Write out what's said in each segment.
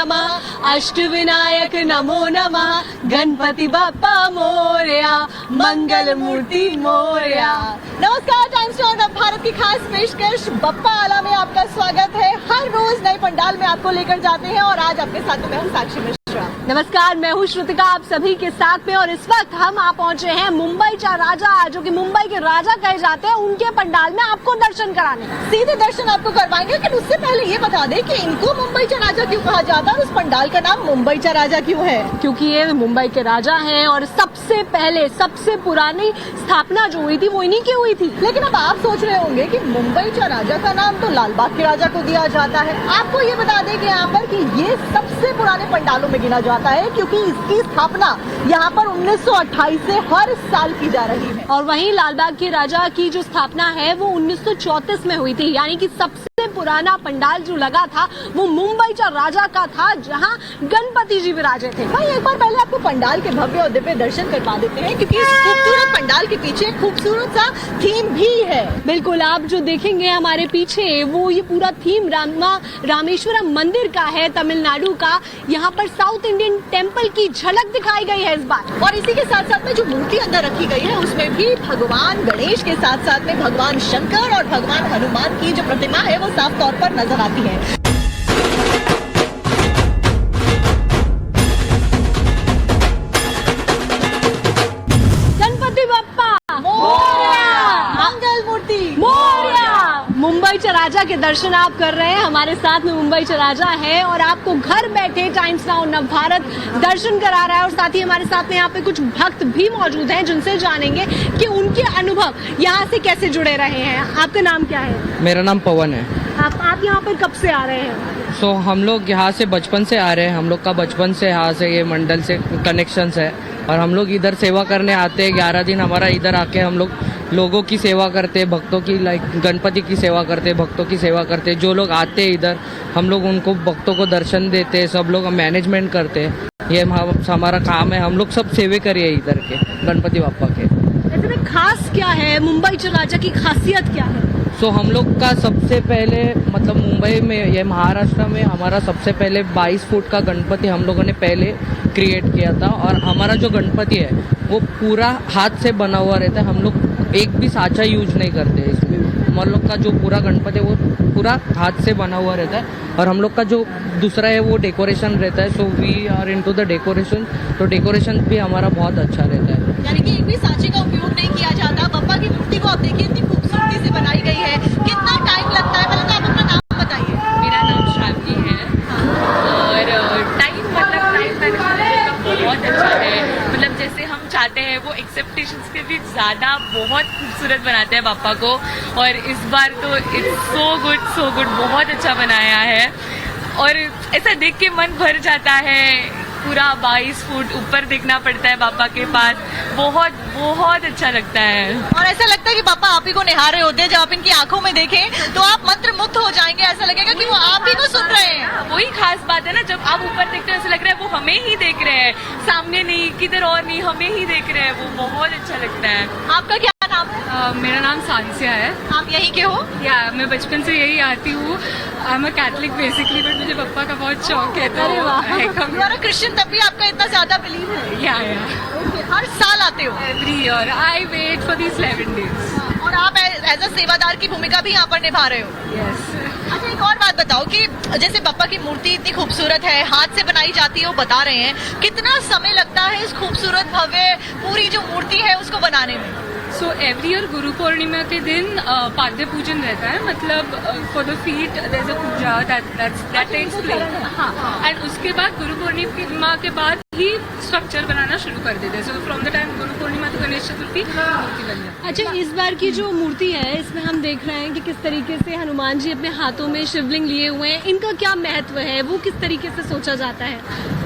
नमः, अष्टविनायक नमो नमः, गणपति बप्पा मोरया, मंगल मूर्ति मोरया। नमस्कार, टाइम्स ऑफ भारत की खास पेशकश बप्पा आला में आपका स्वागत है। हर रोज नए पंडाल में आपको लेकर जाते हैं और आज आपके साथ में हूँ साक्षी मिश्रा। नमस्कार, मैं हूँ श्रुतिका, आप सभी के साथ में। और इस वक्त हम आ पहुंचे हैं मुंबईचा राजा, जो कि मुंबई के राजा कहे जाते हैं, उनके पंडाल में आपको दर्शन कराने। सीधे दर्शन आपको करवाएंगे, लेकिन उससे पहले ये बता दें कि इनको मुंबईचा राजा क्यों कहा जाता है और उस पंडाल का नाम मुंबईचा राजा क्यों है। क्योंकि ये मुंबई के राजा हैं और सबसे पहले सबसे पुरानी स्थापना जो हुई थी वो इन्हीं की हुई थी। लेकिन अब आप सोच रहे होंगे कि मुंबईचा राजा का नाम तो लाल बाग के राजा को दिया जाता है। आपको ये बता दें कि यहाँ पर कि ये सबसे पुराने पंडालों में गिना जाता है, क्योंकि इसकी स्थापना यहाँ पर 1928 से हर साल की जा रही है। और वहीं लालबाग के राजा की जो स्थापना है वो 1934 में हुई थी, यानी कि सबसे पुराना पंडाल जो लगा था वो मुंबईचा राजा का था, जहाँ गणपति जी विराजे थे। भाई एक बार पहले आपको पंडाल के भव्य और दिव्य दर्शन करवा देते हैं, क्योंकि इस खूबसूरत पंडाल के पीछे खूबसूरत सा थीम भी है। बिल्कुल, आप जो देखेंगे हमारे पीछे वो ये पूरा थीम रामेश्वरम मंदिर का है, तमिलनाडु का। यहाँ पर साउथ इंडियन टेम्पल की झलक दिखाई गई है इस बार। और इसी के साथ साथ में जो मूर्ति अंदर रखी गई है उसमें भी भगवान गणेश के साथ साथ में भगवान शंकर और भगवान हनुमान की जो प्रतिमा है वो साफ तौर पर नजर आती है। गणपति बप्पा मोरया, मंगल मूर्ति मोरया। मुंबईचा राजा के दर्शन आप कर रहे हैं, हमारे साथ में मुंबईचा राजा है और आपको घर बैठे टाइम्स नाउ नवभारत दर्शन करा रहा है। और साथ ही हमारे साथ में यहाँ पे कुछ भक्त भी मौजूद हैं जिनसे जानेंगे कि उनके अनुभव यहाँ से कैसे जुड़े रहे हैं। आपका नाम क्या है? मेरा नाम पवन है। आप यहाँ पर कब से आ रहे हैं? हम लोग यहाँ से बचपन से आ रहे हैं। हम लोग का बचपन से यहाँ से ये मंडल से कनेक्शंस है और हम लोग इधर सेवा करने आते हैं। 11 दिन हमारा इधर आके हम लोग लोगों की सेवा करते हैं, भक्तों की गणपति की सेवा करते हैं, भक्तों की सेवा करते हैं। जो लोग आते हैं इधर हम लोग उनको भक्तों को दर्शन देते हैं, सब लोग मैनेजमेंट करते हैं। ये हमारा काम है। हम लोग सब सेवे करिए इधर के गणपति बापा के। ऐसे में खास क्या है, मुंबईचा राजा की खासियत क्या है? हम लोग का सबसे पहले मतलब मुंबई में, ये महाराष्ट्र में हमारा सबसे पहले 22 फुट का गणपति हम लोगों ने पहले क्रिएट किया था। और हमारा जो गणपति है वो पूरा हाथ से बना हुआ रहता है। हम लोग एक भी साँचा यूज नहीं करते इसमें। हम लोग का जो पूरा गणपति है वो पूरा हाथ से बना हुआ रहता है। और हम लोग का जो दूसरा है वो डेकोरेशन रहता है। So we are into the decoration. तो डेकोरेशन भी हमारा बहुत अच्छा रहता है, यानी कि एक भी सांचे का उपयोग नहीं किया जाता। बप्पा की मूर्ति को आप देखिए, इतनी खूबसूरती से बनाई गई है। कितना टाइम लगता है? पहले तो आप अपना नाम बताइए। मेरा नाम श्रावणी है और टाइम मैनेजमेंट बहुत अच्छा है। मतलब जैसे हम चाहते हैं वो एक्सेप्टेशंस के भी ज़्यादा बहुत खूबसूरत बनाते हैं पापा को। और इस बार तो इट्स सो गुड बहुत अच्छा बनाया है और ऐसा देख के मन भर जाता है। पूरा 22 फुट ऊपर देखना पड़ता है पापा के पास, बहुत अच्छा लगता है। और ऐसा लगता है कि पापा आप ही को निहार रहे होते हैं। जब आप इनकी आंखों में देखें तो आप मंत्रमुग्ध हो जाएंगे। ऐसा लगेगा कि वो आप ही को सुन रहे हैं। वही खास बात है ना, जब आप ऊपर देखते हो ऐसा लग रहा है वो हमें ही देख रहे हैं, सामने नहीं किधर और नहीं, हमें ही देख रहे हैं। वो बहुत अच्छा लगता है। आपका क्या नाम है? मेरा नाम सानसिया है। आप यहीं के हो? या मैं बचपन से यही आती हूँ। I am a Catholic basically, but मुझे पप्पा का बहुत शौक है। तो हमारा क्रिश्चियन तब भी आपका इतना ज्यादा बिलीव है? या हर साल आते हो? Every year I wait for these 11 days। और आप एज अ सेवादार की भूमिका भी यहाँ पर निभा रहे हो? यस। अच्छा, एक और बात बताओ कि जैसे बप्पा की मूर्ति इतनी खूबसूरत है, हाथ से बनाई जाती है, वो बता रहे हैं, कितना समय लगता है इस खूबसूरत भव्य पूरी जो मूर्ति है उसको बनाने में? So every year Guru Purnima के दिन पाद्य पूजन रहता है। मतलब for the feet there is a puja that takes place. हाँ, एंड उसके बाद गुरु पूर्णिमा के बाद ही स्ट्रक्चर बनाना शुरू कर देते हैं। So from the time Guru Purnima to Ganesh Chaturthi मूर्ति बन जाती है। अच्छा, इस बार की जो मूर्ति है इसमें हम देख रहे हैं कि किस तरीके से हनुमान जी अपने हाथों में शिवलिंग लिए हुए हैं। इनका क्या महत्व है, वो किस तरीके से सोचा जाता है?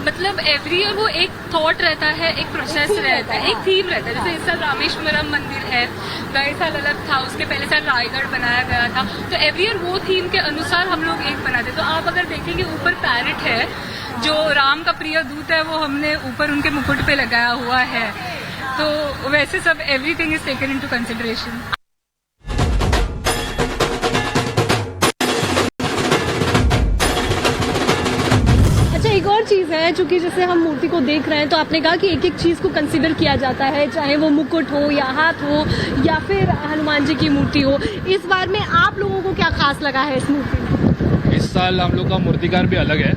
मतलब एवरी ईयर वो एक थॉट रहता है, एक प्रोसेस रहता है, एक थीम रहता है। जैसे इस साल रामेश्वरम मंदिर है, गए साल अलग था, उसके पहले साल रायगढ़ बनाया गया था। तो एवरी ईयर वो थीम के अनुसार हम लोग एक बनाते। तो आप अगर देखेंगे ऊपर पैरेट है, जो राम का प्रिय दूत है, वो हमने ऊपर उनके मुकुट पे लगाया हुआ है। तो वैसे सब everything is taken into consideration. है, चूंकि जैसे हम मूर्ति को देख रहे हैं तो आपने कहा कि एक एक चीज को कंसीडर किया जाता है, चाहे वो मुकुट हो या हाथ हो या फिर हनुमान जी की मूर्ति हो। इस बार में आप लोगों को क्या खास लगा है इस मूर्ति में? इस साल हम लोग का मूर्तिकार भी अलग है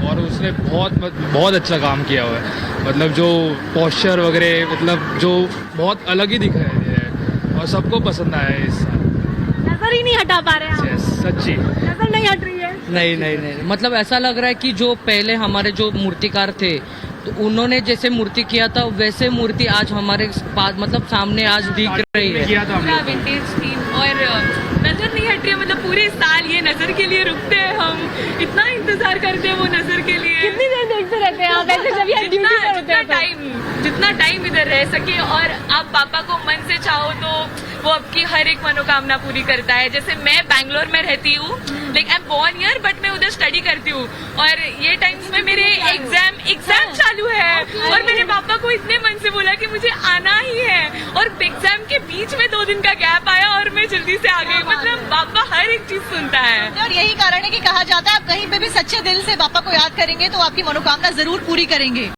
और उसने बहुत अच्छा काम किया हुआ है। मतलब जो पोस्चर वगैरह मतलब जो बहुत अलग ही दिख रहे हैं और सबको पसंद आया है इस साल। नजर ही नहीं हटा पा रहे हैं आप। Yes, सच्ची नजर नहीं हट रही है। नहीं, मतलब ऐसा लग रहा है कि जो पहले हमारे जो मूर्तिकार थे तो उन्होंने जैसे मूर्ति किया था वैसे मूर्ति आज हमारे पास मतलब सामने आज दिख रही है। किया था हम लोग। विंटेज थीम और नजर नहीं हट रही है, मतलब पूरे साल ये नजर के लिए रुकते हैं हम, इतना इंतजार करते हैं वो नजर के लिए। कितनी देर देखते रहते हैं आप ऐसे जब ये ड्यूटी पे होते हैं तो? जितना टाइम इधर रह सके और आप पापा को मन से चाहो तो वो आपकी हर एक मनोकामना पूरी करता है। जैसे मैं बैंगलोर में रहती हूँ, like I am born here but मैं उधर स्टडी करती हूँ और ये टाइम्स में मेरे एग्जाम चालू है और मेरे पापा को इतने मन से बोला कि मुझे आना ही है और एग्जाम के बीच में 2 दिन का गैप आया और मैं जल्दी से आ गई। मतलब पापा हर एक चीज सुनता है और यही कारण है कि कहा जाता है आप कहीं पे भी सच्चे दिल से पापा को याद करेंगे तो आपकी मनोकामना जरूर पूरी करेंगे।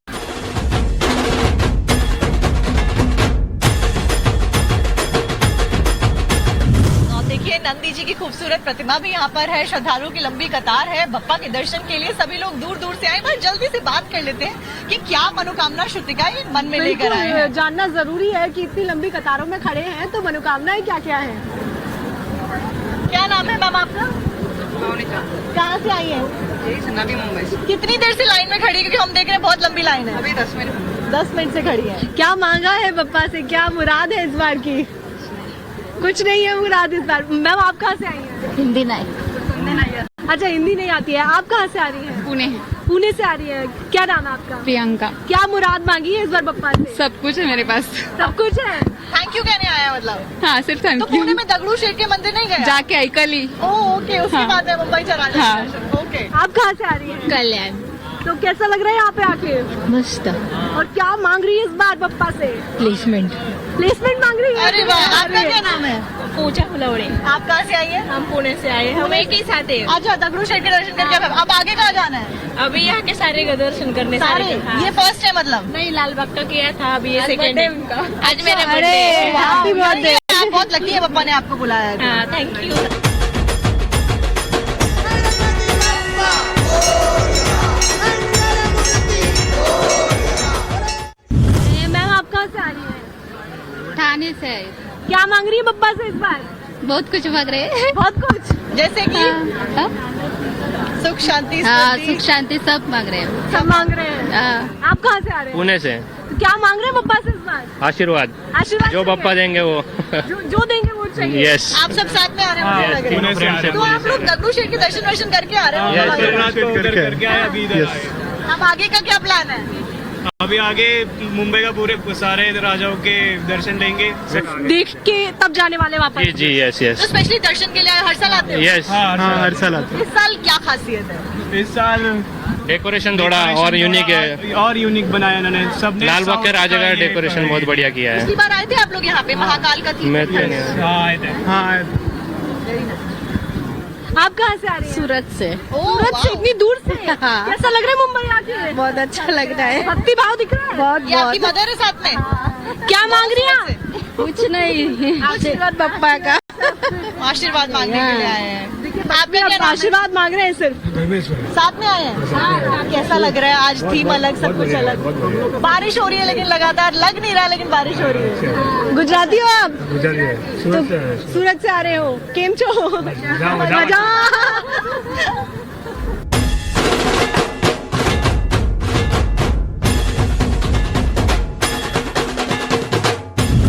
देखिए नंदी जी की खूबसूरत प्रतिमा भी यहाँ पर है, श्रद्धालुओं की लंबी कतार है। बप्पा के दर्शन के लिए सभी लोग दूर दूर से आए। बस जल्दी से बात कर लेते हैं कि क्या मनोकामना श्रुतिका ये मन में लेकर आए हैं। जानना जरूरी है कि इतनी लंबी कतारों में खड़े हैं तो मनोकामनाएं क्या क्या है। क्या नाम है मैम आपका? कहाँ से आई है? नवी मुंबई से। कितनी देर से लाइन में खड़ी है? क्योंकि हम देख रहे हैं बहुत लंबी लाइन है। अभी 10 मिनट 10 मिनट से खड़ी है। क्या मांगा है बप्पा से, क्या मुराद है इस बार की? कुछ नहीं है मुराद इस बार। मैम आप कहाँ से आई हैं? हिंदी नहीं। अच्छा हिंदी नहीं आती है। आप कहाँ से आ रही हैं? पुणे से आ रही है। क्या नाम है आपका? प्रियंका। क्या मुराद मांगी है इस बार बप्पा से? सब कुछ है मेरे पास। सब कुछ है। थैंक यू कहने आया मतलब? हाँ सिर्फ तो थैंक पुणे यू। में दगड़ू शेठ के मंदिर नहीं गए? जाके आई कल ही। ओके उसके हाँ। बाद में मुंबई चला जाए। हाँ। ओके आप कहाँ से आ रही हैं? कल्याण। तो कैसा लग रहा है यहाँ पे आके? मस्त। और क्या मांग रही है इस बार बप्पा से? प्लेसमेंट। प्लेसमेंट मांग रही है? अरे वाह। आपका क्या नाम है? पूजा फुलौड़े। आप कहाँ से आई है? हम पुणे से आए हैं। हम एक ही साथ हैं। अच्छा दगड़ू शेठ के दर्शन करके अब आगे कहाँ जाना है? अभी यहाँ के सारे का दर्शन करने सारे ये फर्स्ट है मतलब? नहीं लाल बाग का किया था, अभी ये सेकंड है उनका। आज मेरा अरे बर्थडे। Happy birthday. आप बहुत लकी है पप्पा ने आपको बुलाया है। हाँ थैंक यू। मैम आप कहाँ से आ रही हैं? थाने से आए। क्या मांग रही है बप्पा से इस बार? बहुत कुछ मांग रहे हैं। बहुत कुछ जैसे कि हाँ सुख शांति हाँ, स्मृति, सुख शांति सब मांग रहे हैं। सब मांग रहे हैं। हाँ। आप कहाँ से आ रहे हैं? पुणे से। तो क्या मांग रहे हैं बप्पा से इस बार? आशीर्वाद आशीर्वाद जो चाहिए? पप्पा देंगे वो। जो देंगे वो चाहिए। Yes. आप सब साथ में आ रहे हैं मुझे लग रहा है। तीनों फ्रेंड से। तो आप लोग दगड़ू शेठ के दर्शन करके आ रहे Yes, हैं? अब आगे का क्या प्लान है? अभी आगे मुंबई का पूरे सारे राजाओं के दर्शन लेंगे। देख के तब जाने वाले वापस? जी यस तो यस स्पेशली दर्शन के लिए हर साल आते हो? यस। हाँ हर साल आते इस साल क्या खासियत है? हैं। इस साल डेकोरेशन थोड़ा और यूनिक है। और यूनिक बनाया इन्होंने सबने। लाल बाग के राजा का डेकोरेशन बहुत बढ़िया किया पिछली है। बार आए थे आप लोग यहाँ पे महाकाल का थी? मैं तो नहीं आया। हाँ आए थे। हाँ आप कहाँ से आ रही हैं? सूरत से। सूरत से इतनी दूर से? हाँ। कैसा लग रहा है मुंबई आके? बहुत अच्छा लग रहा है। भक्ति भाव दिख रहा है? बहुत, ये आपकी बहुत। मदर है साथ में? क्या मांग रही हैं आप? कुछ नहीं, आशीर्वाद पप्पा का। आशीर्वाद मांगने के लिए आए हैं। आप भी अब आशीर्वाद मांग रहे हैं सिर्फ? साथ में आए हैं? कैसा लग रहा है आज? थीम अलग, सब कुछ अलग। बारिश हो रही है लेकिन लगातार लग नहीं रहा, लेकिन बारिश हो रही है। गुजराती हो आप? सूरत से आ रहे हो? केम छो? मजा।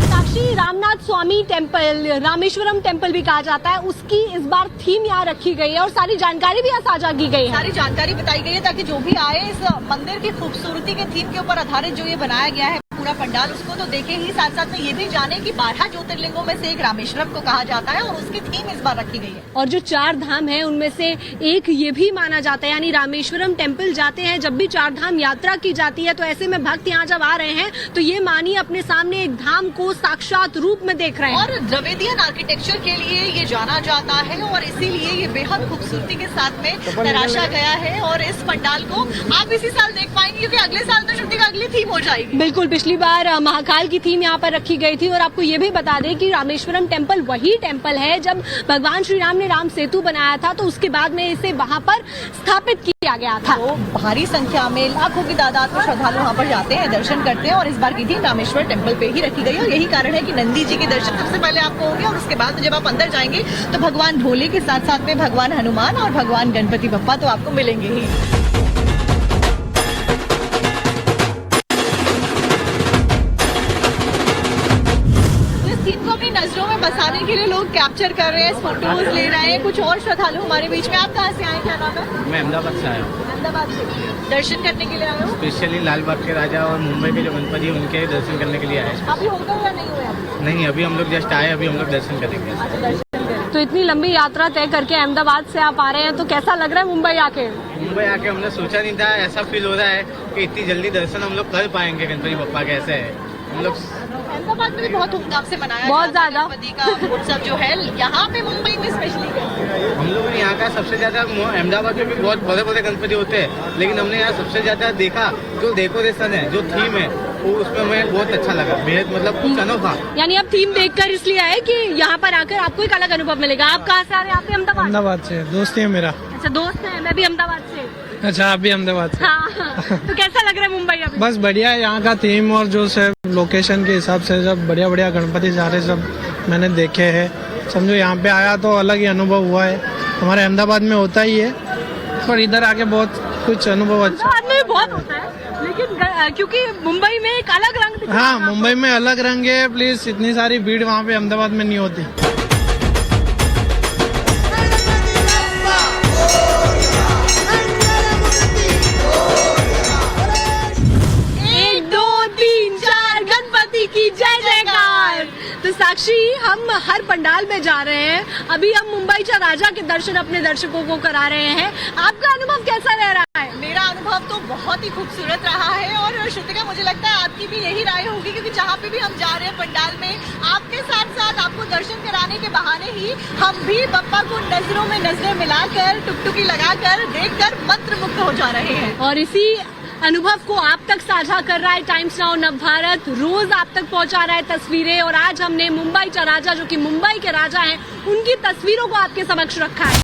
काशी रामनाथ स्वामी टेम्पल, रामेश्वरम टेम्पल भी कहा जाता है, उसकी इस बार थीम यहाँ रखी गई है और सारी जानकारी भी यहाँ साझा की गई है। सारी जानकारी बताई गई है ताकि जो भी आए इस मंदिर की खूबसूरती के थीम के ऊपर आधारित जो ये बनाया गया है पूरा पंडाल, उसको तो देखें ही, साथ साथ में ये भी जाने कि 12 ज्योतिर्लिंगों में से एक रामेश्वरम को कहा जाता है और उसकी थीम इस बार रखी गई है। और जो 4 धाम है उनमें से एक ये भी माना जाता है, यानी रामेश्वरम टेम्पल जाते हैं जब भी 4 धाम यात्रा की जाती है, तो ऐसे में भक्त यहाँ जब आ रहे हैं तो ये मानिए अपने सामने एक धाम को साक्षात रूप में देख रहे हैं। और द्रविडियन आर्किटेक्चर के लिए ये जाना जाता है और इसीलिए ये बेहद खूबसूरती के साथ में तराशा गया है। और इस पंडाल को आप इसी साल देख पाएंगे क्योंकि अगले साल तो शुद्धि का अगली थीम हो जाएगी। बिल्कुल, पिछली बार महाकाल की थीम यहाँ पर रखी गई थी। और आपको ये भी बता दें कि रामेश्वरम टेम्पल वही टेम्पल है जब भगवान श्री राम ने राम सेतु बनाया था तो उसके बाद में इसे वहाँ पर स्थापित किया गया था। तो भारी संख्या में लाखों की तादाद में श्रद्धालु वहाँ पर जाते हैं, दर्शन करते हैं। और इस बार की थीम रामेश्वर टेम्पल पे ही रखी गई और यही कारण है कि नंदी जी के दर्शन सबसे पहले आपको होंगे और उसके बाद जब आप अंदर जाएंगे तो भगवान भोले के साथ साथ में भगवान हनुमान और भगवान गणपति बप्पा तो आपको मिलेंगे ही। नजरों में बसाने के लिए लोग कैप्चर कर रहे हैं, फोटोज ले रहे हैं। कुछ और श्रद्धालु हमारे बीच में। आप कहाँ से आए, क्या नाम है? मैं अहमदाबाद से आया हूँ। अहमदाबाद से दर्शन करने के लिए आए हो? स्पेशली लाल बाग के राजा और मुंबई के जो गणपति है उनके दर्शन करने के लिए आए। अभी हो गए या नहीं हुए? नहीं, अभी हम लोग जस्ट आए, अभी हम लोग दर्शन करेंगे। तो इतनी लंबी यात्रा तय करके अहमदाबाद से आप आ रहे हैं तो कैसा लग रहा है मुंबई आके? मुंबई आके हमने सोचा नहीं था, ऐसा फील हो रहा है कि इतनी जल्दी दर्शन हम लोग कर पाएंगे गणपति बप्पा के। ऐसे है हम लोग अहमदाबाद में भी बहुत धूमधाम से मनाया, बहुत ज्यादा गणपति का उत्सव जो है यहाँ पे मुंबई में स्पेशली हम लोगों ने यहाँ का सबसे ज्यादा, अहमदाबाद में भी बहुत बड़े बड़े गणपति होते हैं लेकिन हमने यहाँ सबसे ज्यादा देखा जो डेकोरेशन है, जो थीम है वो उसमें हमें बहुत अच्छा लगा, बेहद मतलब कुछ अनोखा। यानी आप थीम देखकर इसलिए आए कि यहाँ पर आकर आपको एक अलग अनुभव मिलेगा। आप कहाँ से आ रहे हैं? आप भी अहमदाबाद? अहमदाबाद से, दोस्त है मेरा। अच्छा, दोस्त है, मैं भी अहमदाबाद से। अच्छा, आप भी अहमदाबाद से? हाँ। तो कैसा लग रहा है मुंबई अभी? बस बढ़िया है, यहाँ का थीम और जो सब लोकेशन के हिसाब से सब बढ़िया बढ़िया गणपति सारे सब मैंने देखे हैं। समझो यहाँ पे आया तो अलग ही अनुभव हुआ है। हमारे अहमदाबाद में होता ही है पर इधर आके बहुत कुछ अनुभव अच्छा। अहमदाबाद में बहुत होता है लेकिन क्योंकि मुंबई में एक अलग रंग। हाँ, मुंबई में अलग रंग है। प्लीज इतनी सारी भीड़ वहाँ पे अहमदाबाद में नहीं होती। 1 2 3 4 गणपति की जय जयकार। तो साक्षी, हम हर पंडाल में जा रहे हैं। अभी हम मुंबई चा राजा के दर्शन अपने दर्शकों को करा रहे हैं। आपका अनुभव कैसा रह रहा है? मेरा अनुभव तो बहुत ही खूबसूरत रहा है और श्रुतिका, मुझे लगता है आपकी भी यही राय होगी क्योंकि जहाँ पे भी हम जा रहे हैं पंडाल में, आपके साथ साथ आपको दर्शन कराने के बहाने ही हम भी बप्पा को नजरों में नजरें मिलाकर, टुकटुकी लगाकर, देखकर मंत्रमुग्ध हो जा रहे हैं। और इसी अनुभव को आप तक साझा कर रहा है टाइम्स नाउ नवभारत। रोज आप तक पहुंचा रहा है तस्वीरें और आज हमने मुंबई चा राजा, जो कि मुंबई के राजा हैं, उनकी तस्वीरों को आपके समक्ष रखा है।